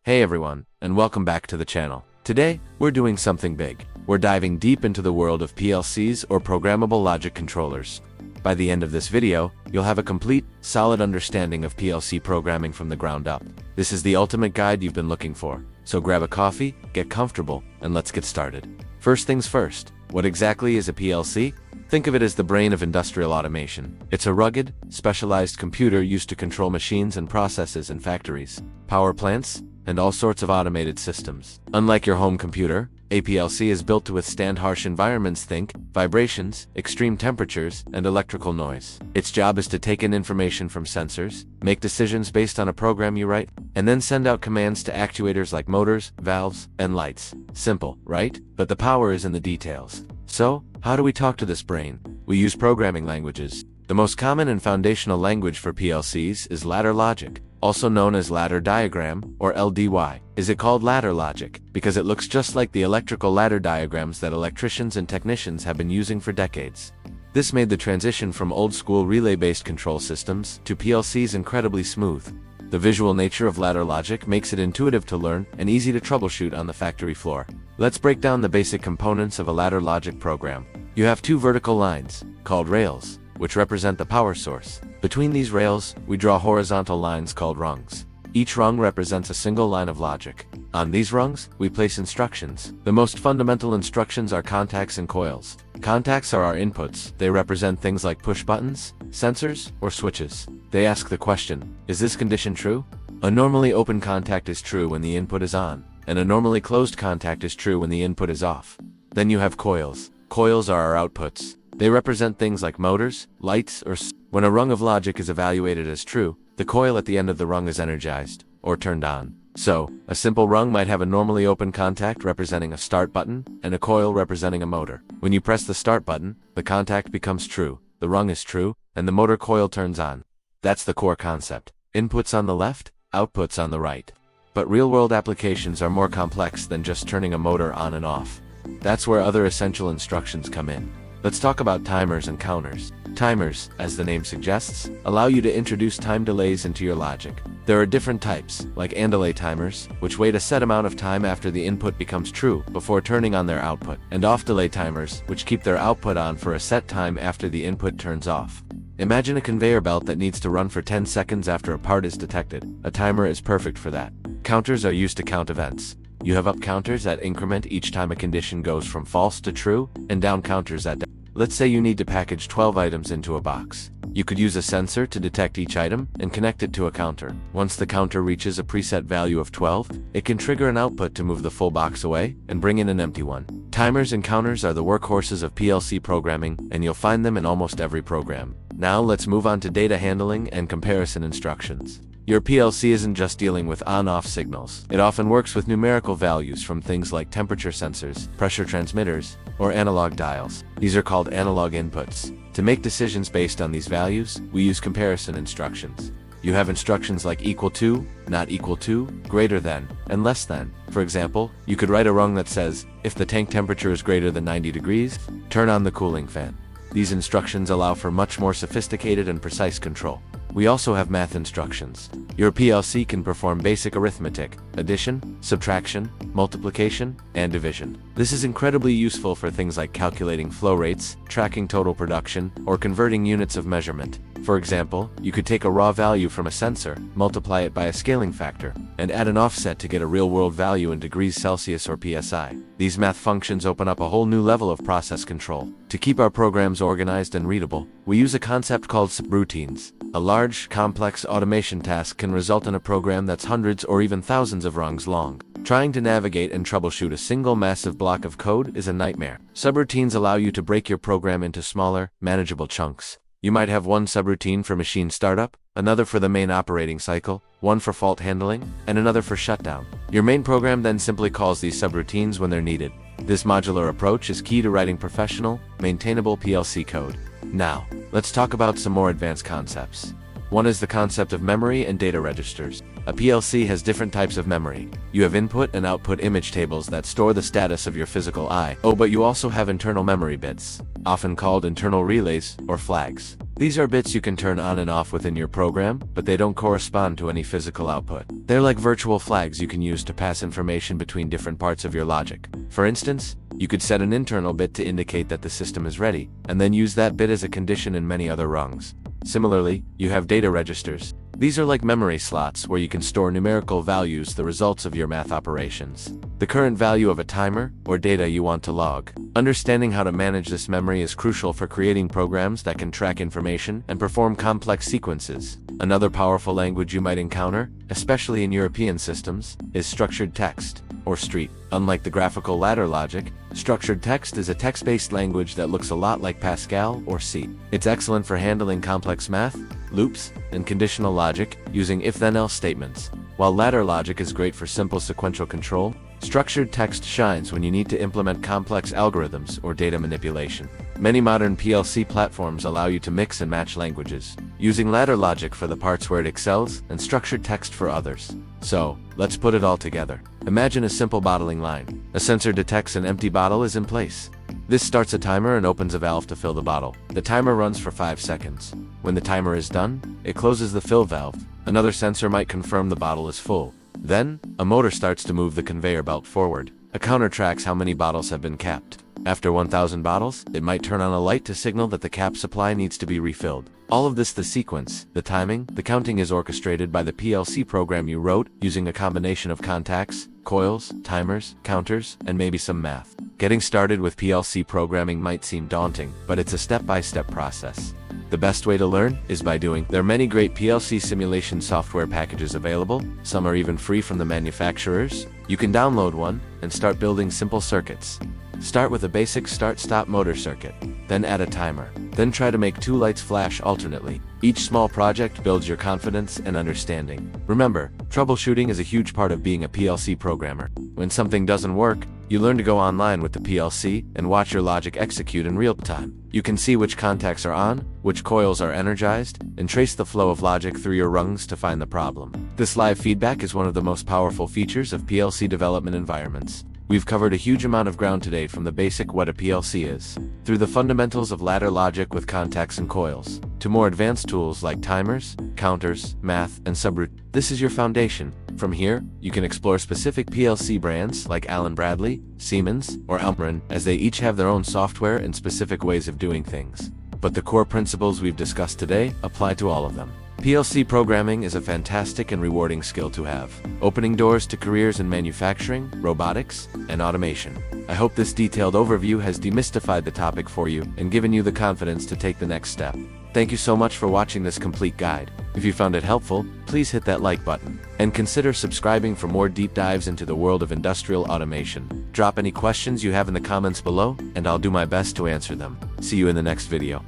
Hey everyone, and welcome back to the channel. Today, we're doing something big. We're diving deep into the world of PLCs or programmable logic controllers. By the end of this video, you'll have a complete, solid understanding of PLC programming from the ground up. This is the ultimate guide you've been looking for. So grab a coffee, get comfortable, and let's get started. First things first, what exactly is a PLC? Think of it as the brain of industrial automation. It's a rugged, specialized computer used to control machines and processes in factories, power plants, and all sorts of automated systems. Unlike your home computer, a PLC is built to withstand harsh environments. Think vibrations, extreme temperatures, and electrical noise. Its job is to take in information from sensors, make decisions based on a program you write, and then send out commands to actuators like motors, valves, and lights. Simple, right? But the power is in the details. So, how do we talk to this brain? We use programming languages. The most common and foundational language for PLCs is ladder logic, also known as ladder diagram, or LDY. Is it called ladder logic? Because it looks just like the electrical ladder diagrams that electricians and technicians have been using for decades. This made the transition from old-school relay-based control systems to PLCs incredibly smooth. The visual nature of ladder logic makes it intuitive to learn and easy to troubleshoot on the factory floor. Let's break down the basic components of a ladder logic program. You have two vertical lines, called rails, which represent the power source. Between these rails, we draw horizontal lines called rungs. Each rung represents a single line of logic. On these rungs, we place instructions. The most fundamental instructions are contacts and coils. Contacts are our inputs. They represent things like push buttons, sensors, or switches. They ask the question, is this condition true? A normally open contact is true when the input is on, and a normally closed contact is true when the input is off. Then you have coils. Coils are our outputs. They represent things like motors, lights, or when a rung of logic is evaluated as true, the coil at the end of the rung is energized, or turned on. So, a simple rung might have a normally open contact representing a start button, and a coil representing a motor. When you press the start button, the contact becomes true, the rung is true, and the motor coil turns on. That's the core concept. Inputs on the left, outputs on the right. But real-world applications are more complex than just turning a motor on and off. That's where other essential instructions come in. Let's talk about timers and counters. Timers, as the name suggests, allow you to introduce time delays into your logic. There are different types, like and delay timers, which wait a set amount of time after the input becomes true before turning on their output, and off delay timers, which keep their output on for a set time after the input turns off. Imagine a conveyor belt that needs to run for 10 seconds after a part is detected. A timer is perfect for that. Counters are used to count events. You have up counters that increment each time a condition goes from false to true, and down counters that let's say you need to package 12 items into a box. You could use a sensor to detect each item and connect it to a counter. Once the counter reaches a preset value of 12, it can trigger an output to move the full box away and bring in an empty one. Timers and counters are the workhorses of PLC programming, and you'll find them in almost every program. Now let's move on to data handling and comparison instructions. Your PLC isn't just dealing with on-off signals. It often works with numerical values from things like temperature sensors, pressure transmitters, or analog dials. These are called analog inputs. To make decisions based on these values, we use comparison instructions. You have instructions like equal to, not equal to, greater than, and less than. For example, you could write a rung that says, if the tank temperature is greater than 90 degrees, turn on the cooling fan. These instructions allow for much more sophisticated and precise control. We also have math instructions. Your PLC can perform basic arithmetic, addition, subtraction, multiplication, and division. This is incredibly useful for things like calculating flow rates, tracking total production, or converting units of measurement. For example, you could take a raw value from a sensor, multiply it by a scaling factor, and add an offset to get a real-world value in degrees Celsius or PSI. These math functions open up a whole new level of process control. To keep our programs organized and readable, we use a concept called subroutines. A large, complex automation task can result in a program that's hundreds or even thousands of rungs long. Trying to navigate and troubleshoot a single massive block of code is a nightmare. Subroutines allow you to break your program into smaller, manageable chunks. You might have one subroutine for machine startup, another for the main operating cycle, one for fault handling, and another for shutdown. Your main program then simply calls these subroutines when they're needed. This modular approach is key to writing professional, maintainable PLC code. Now, let's talk about some more advanced concepts. One is the concept of memory and data registers. A PLC has different types of memory. You have input and output image tables that store the status of your physical eye. Oh, but you also have internal memory bits, often called internal relays or flags. These are bits you can turn on and off within your program, but they don't correspond to any physical output. They're like virtual flags you can use to pass information between different parts of your logic. For instance, you could set an internal bit to indicate that the system is ready, and then use that bit as a condition in many other rungs. Similarly, you have data registers. These are like memory slots where you can store numerical values, the results of your math operations. The current value of a timer, or data you want to log. Understanding how to manage this memory is crucial for creating programs that can track information and perform complex sequences. Another powerful language you might encounter, especially in European systems, is structured text, or STREET. Unlike the graphical ladder logic, structured text is a text-based language that looks a lot like Pascal or C. It's excellent for handling complex math, loops, and conditional logic using if-then-else statements. While ladder logic is great for simple sequential control, structured text shines when you need to implement complex algorithms or data manipulation. Many modern PLC platforms allow you to mix and match languages, using ladder logic for the parts where it excels and structured text for others. So, let's put it all together. Imagine a simple bottling line. A sensor detects an empty bottle is in place. This starts a timer and opens a valve to fill the bottle. The timer runs for 5 seconds. When the timer is done, it closes the fill valve. Another sensor might confirm the bottle is full. Then, a motor starts to move the conveyor belt forward. A counter tracks how many bottles have been capped. After 1,000 bottles, it might turn on a light to signal that the cap supply needs to be refilled. All of this, the sequence, the timing, the counting, is orchestrated by the PLC program you wrote using a combination of contacts, coils, timers, counters, and maybe some math. Getting started with PLC programming might seem daunting, but it's a step-by-step process. The best way to learn is by doing. There are many great PLC simulation software packages available. Some are even free from the manufacturers. You can download one and start building simple circuits. Start with a basic start-stop motor circuit, then add a timer. Then try to make 2 lights flash alternately. Each small project builds your confidence and understanding. Remember, troubleshooting is a huge part of being a PLC programmer. When something doesn't work, you learn to go online with the PLC and watch your logic execute in real time. You can see which contacts are on, which coils are energized, and trace the flow of logic through your rungs to find the problem. This live feedback is one of the most powerful features of PLC development environments. We've covered a huge amount of ground today, from the basic what a PLC is, through the fundamentals of ladder logic with contacts and coils, to more advanced tools like timers, counters, math, and subroutines. This is your foundation. From here, you can explore specific PLC brands like Allen Bradley, Siemens, or Amron, as they each have their own software and specific ways of doing things. But the core principles we've discussed today apply to all of them. PLC programming is a fantastic and rewarding skill to have, opening doors to careers in manufacturing, robotics, and automation. I hope this detailed overview has demystified the topic for you and given you the confidence to take the next step. Thank you so much for watching this complete guide. If you found it helpful, please hit that like button, and consider subscribing for more deep dives into the world of industrial automation. Drop any questions you have in the comments below, and I'll do my best to answer them. See you in the next video.